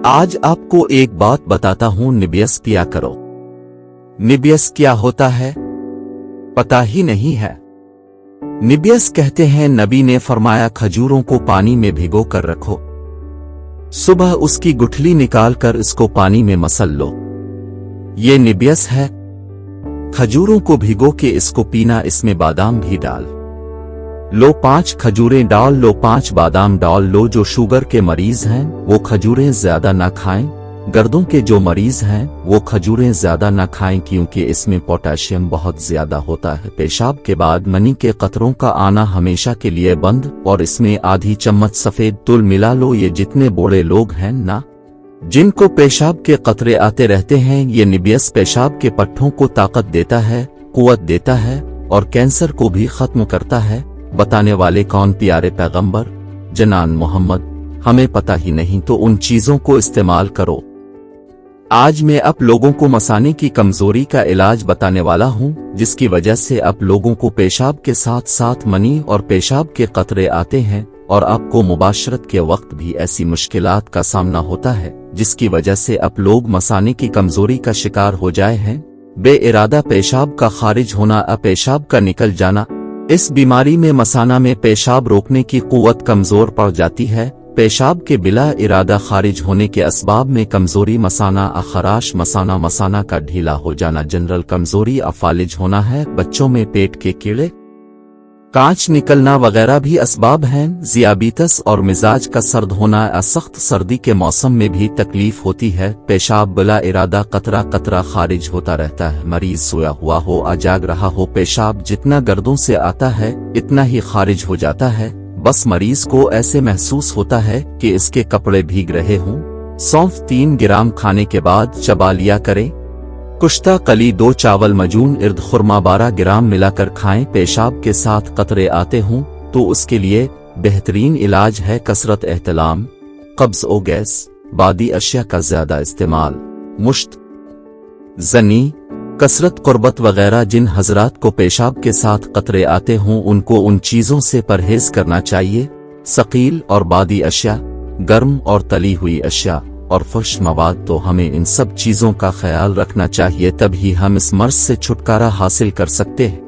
आज आपको एक बात बताता हूं, निबियस पिया करो। निबियस क्या होता है पता ही नहीं है। निबियस कहते हैं, नबी ने फरमाया खजूरों को पानी में भिगो कर रखो, सुबह उसकी गुठली निकालकर इसको पानी में मसल लो। ये निबियस है। खजूरों को भिगो के इसको पीना, इसमें बादाम भी डाल लो, 5 खजूरें डाल लो, 5 बादाम डाल लो। जो शुगर के मरीज हैं वो खजूरें ज्यादा ना खाएं, गर्दों के जो मरीज हैं वो खजूरें ज्यादा ना खाएं, क्योंकि इसमें पोटेशियम बहुत ज्यादा होता है। पेशाब के बाद मनी के कतरों का आना हमेशा के लिए बंद, और इसमें आधी चम्मच सफेद तुल मिला लो। ये जितने बूढ़े लोग हैं ना, जिनको पेशाब के कतरे आते रहते हैं, ये निबियस पेशाब के पट्ठों को ताकत देता है, कुव्वत देता है और कैंसर को भी खत्म करता है। बताने वाले कौन? प्यारे पैगंबर जनान मोहम्मद। हमें पता ही नहीं तो उन चीजों को इस्तेमाल करो। आज मैं आप लोगों को मसाने की कमजोरी का इलाज बताने वाला हूं, जिसकी वजह से आप लोगों को पेशाब के साथ साथ मनी और पेशाब के कतरे आते हैं, और आपको मुबाशरत के वक्त भी ऐसी मुश्किलात का सामना होता है जिसकी वजह से आप लोग मसाने की कमजोरी का शिकार हो जाए हैं। बेइरादा पेशाब का खारिज होना, पेशाब का निकल जाना। इस बीमारी में मसाना में पेशाब रोकने की कुव्वत कमजोर पड़ जाती है। पेशाब के बिला इरादा खारिज होने के असबाब में कमजोरी, मसाना, खराश, मसाना का ढीला हो जाना, जनरल कमजोरी, फालिज होना है। बच्चों में पेट के कीड़े, कांच निकलना वगैरह भी असबाब हैं। ज़ियाबीतस और मिजाज का सर्द होना, सख्त सर्दी के मौसम में भी तकलीफ होती है। पेशाब बिला इरादा कतरा कतरा खारिज होता रहता है। मरीज सोया हुआ हो, जाग रहा हो, पेशाब जितना गर्दों से आता है इतना ही खारिज हो जाता है। बस मरीज को ऐसे महसूस होता है कि इसके कपड़े भीग रहे हों। सौंफ 3 ग्राम खाने के बाद चबा लिया करें। कुश्ता कली 2 चावल मजून इर्द खुरमा 12 ग्राम मिलाकर खाएं। पेशाब के साथ कतरे आते हों तो उसके लिए बेहतरीन इलाज है कसरत, एहतलाम, कब्ज ओ गैस, बादी अशिया का ज्यादा इस्तेमाल, मुश्त, जनी, कसरत, कुर्बत वगैरह। जिन हजरात को पेशाब के साथ कतरे आते हों उनको उन चीजों से परहेज करना चाहिए। सकील और बादी अशिया, गर्म और तली हुई अशिया और फुश मवाद। तो हमें इन सब चीजों का ख्याल रखना चाहिए, तभी हम इस मर्ज से छुटकारा हासिल कर सकते हैं।